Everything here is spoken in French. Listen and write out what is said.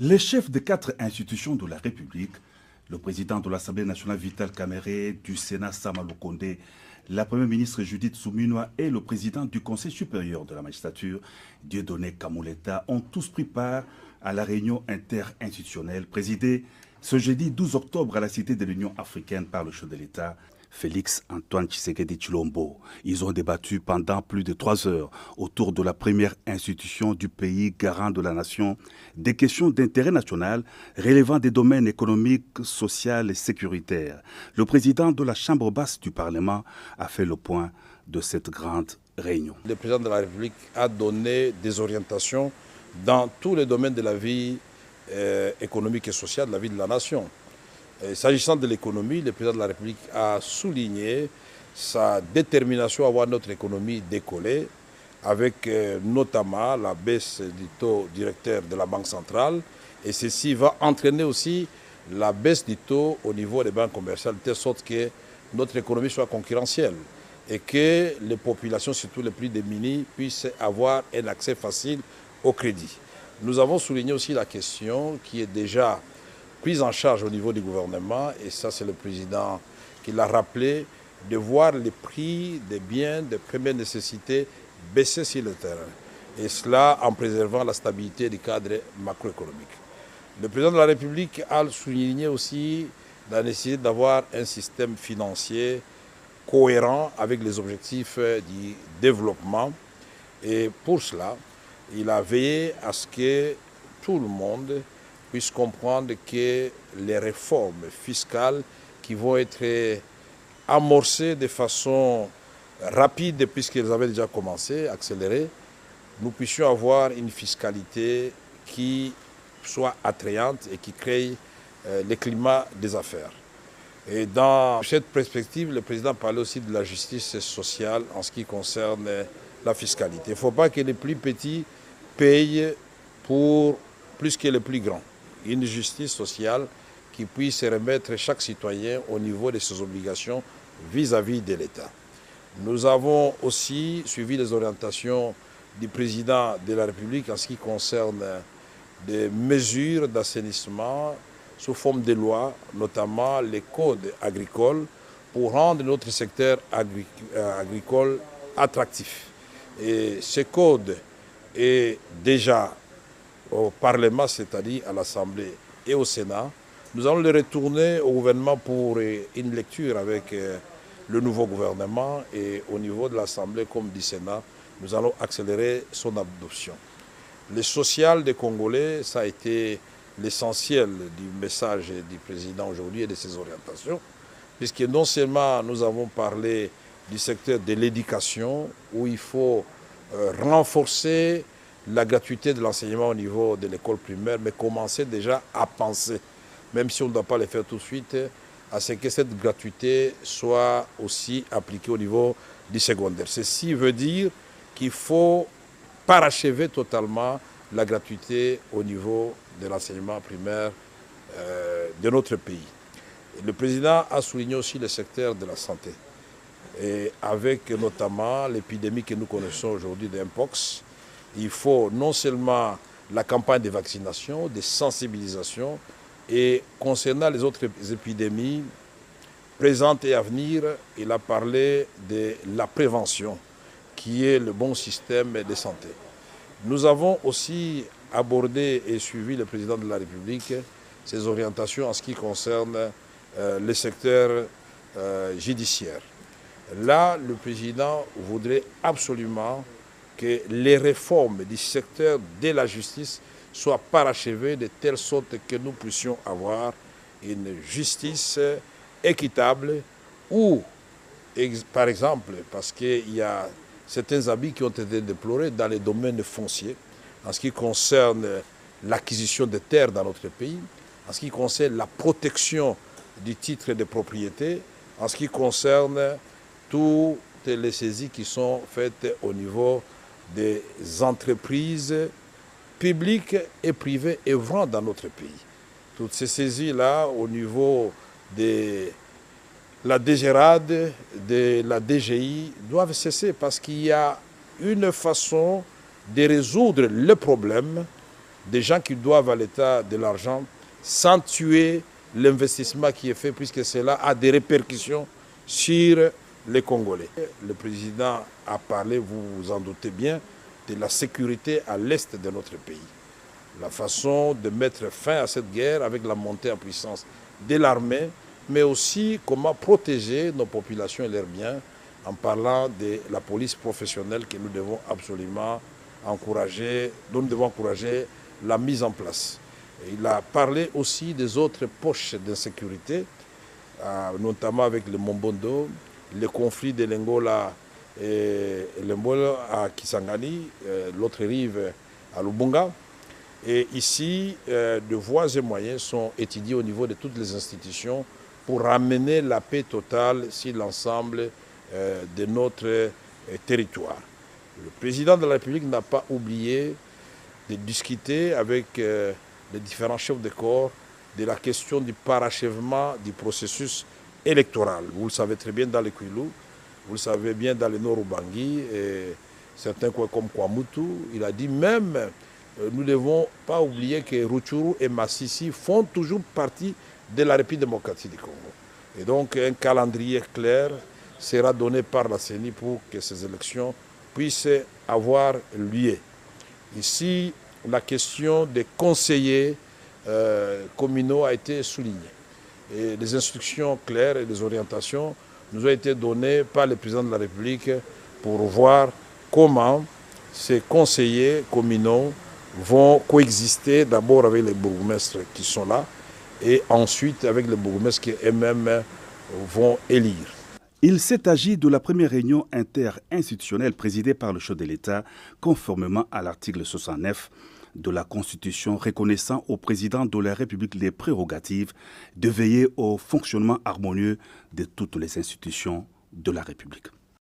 Les chefs des 4 institutions de la République, le président de l'Assemblée nationale Vital Kamerhe, du Sénat Sama Lukonde, la première ministre Judith Suminwa et le président du Conseil supérieur de la magistrature, Dieudonné Kamuleta, ont tous pris part à la réunion interinstitutionnelle présidée ce jeudi 12 octobre à la Cité de l'Union africaine par le chef de l'État, Félix Antoine Tshisekedi Tshilombo. Ils ont débattu pendant plus de 3 heures autour de la première institution du pays garant de la nation des questions d'intérêt national relevant des domaines économiques, sociaux et sécuritaires. Le président de la Chambre basse du Parlement a fait le point de cette grande réunion. Le président de la République a donné des orientations dans tous les domaines de la vie économique et sociale de la vie de la nation. S'agissant de l'économie, le président de la République a souligné sa détermination à voir notre économie décoller, avec notamment la baisse du taux directeur de la Banque centrale. Et ceci va entraîner aussi la baisse du taux au niveau des banques commerciales, de telle sorte que notre économie soit concurrentielle et que les populations, surtout les plus démunies, puissent avoir un accès facile au crédit. Nous avons souligné aussi la question qui est déjà prise en charge au niveau du gouvernement, et ça c'est le président qui l'a rappelé, de voir les prix des biens de première nécessité baisser sur le terrain. Et cela en préservant la stabilité du cadre macroéconomique. Le président de la République a souligné aussi la nécessité d'avoir un système financier cohérent avec les objectifs du développement. Et pour cela, il a veillé à ce que tout le monde puisse comprendre que les réformes fiscales qui vont être amorcées de façon rapide, puisqu'elles avaient déjà commencé, accélérées, nous puissions avoir une fiscalité qui soit attrayante et qui crée le climat des affaires. Et dans cette perspective, le président parlait aussi de la justice sociale en ce qui concerne la fiscalité. Il ne faut pas que les plus petits payent pour plus que les plus grands. Une justice sociale qui puisse remettre chaque citoyen au niveau de ses obligations vis-à-vis de l'État. Nous avons aussi suivi les orientations du président de la République en ce qui concerne des mesures d'assainissement sous forme de loi, notamment les codes agricoles, pour rendre notre secteur agricole attractif. Et ce code est déjà au Parlement, c'est-à-dire à l'Assemblée et au Sénat. Nous allons le retourner au gouvernement pour une lecture avec le nouveau gouvernement, et au niveau de l'Assemblée comme du Sénat, nous allons accélérer son adoption. Le social des Congolais, ça a été l'essentiel du message du président aujourd'hui et de ses orientations, puisque non seulement nous avons parlé du secteur de l'éducation, où il faut renforcer la gratuité de l'enseignement au niveau de l'école primaire, mais commencer déjà à penser, même si on ne doit pas le faire tout de suite, à ce que cette gratuité soit aussi appliquée au niveau du secondaire. Ceci veut dire qu'il faut parachever totalement la gratuité au niveau de l'enseignement primaire de notre pays. Et le président a souligné aussi le secteur de la santé, et avec notamment l'épidémie que nous connaissons aujourd'hui d'Mpox. Il faut non seulement la campagne de vaccination, de sensibilisation, et concernant les autres épidémies présentes et à venir, il a parlé de la prévention, qui est le bon système de santé. Nous avons aussi abordé et suivi le président de la République ses orientations en ce qui concerne le secteur judiciaire. Là, le président voudrait absolument que les réformes du secteur de la justice soient parachevées de telle sorte que nous puissions avoir une justice équitable où, par exemple, parce qu'il y a certains abus qui ont été déplorés dans les domaines fonciers, en ce qui concerne l'acquisition de terres dans notre pays, en ce qui concerne la protection du titre de propriété, en ce qui concerne toutes les saisies qui sont faites au niveau des entreprises publiques et privées œuvrant dans notre pays. Toutes ces saisies-là, au niveau de la DGRAD, de la DGI, doivent cesser parce qu'il y a une façon de résoudre le problème des gens qui doivent à l'État de l'argent sans tuer l'investissement qui est fait, puisque cela a des répercussions sur les Congolais. Le président a parlé, vous vous en doutez bien, de la sécurité à l'est de notre pays. La façon de mettre fin à cette guerre avec la montée en puissance de l'armée, mais aussi comment protéger nos populations et leurs biens en parlant de la police professionnelle que nous devons absolument encourager, dont nous devons encourager la mise en place. Et il a parlé aussi des autres poches d'insécurité, notamment avec le Mombondo, le conflit de l'Angola et l'Angola à Kisangani, l'autre rive à Lubunga. Et ici, de voies et moyens sont étudiés au niveau de toutes les institutions pour ramener la paix totale sur l'ensemble de notre territoire. Le président de la République n'a pas oublié de discuter avec les différents chefs de corps de la question du parachèvement du processus électoral. Vous le savez très bien dans le Kwilu, vous le savez bien dans le Nord-Ubangi, et certains coins comme Kwamutu. Il a dit même, nous ne devons pas oublier que Rutshuru et Massissi font toujours partie de la République démocratique du Congo. Et donc un calendrier clair sera donné par la CENI pour que ces élections puissent avoir lieu. Ici, la question des conseillers communaux a été soulignée. Et les instructions claires et les orientations nous ont été données par le président de la République pour voir comment ces conseillers communaux vont coexister d'abord avec les bourgmestres qui sont là et ensuite avec les bourgmestres qui eux-mêmes vont élire. Il s'est agi de la première réunion interinstitutionnelle présidée par le chef de l'État, conformément à l'article 69 de la Constitution reconnaissant au président de la République les prérogatives de veiller au fonctionnement harmonieux de toutes les institutions de la République.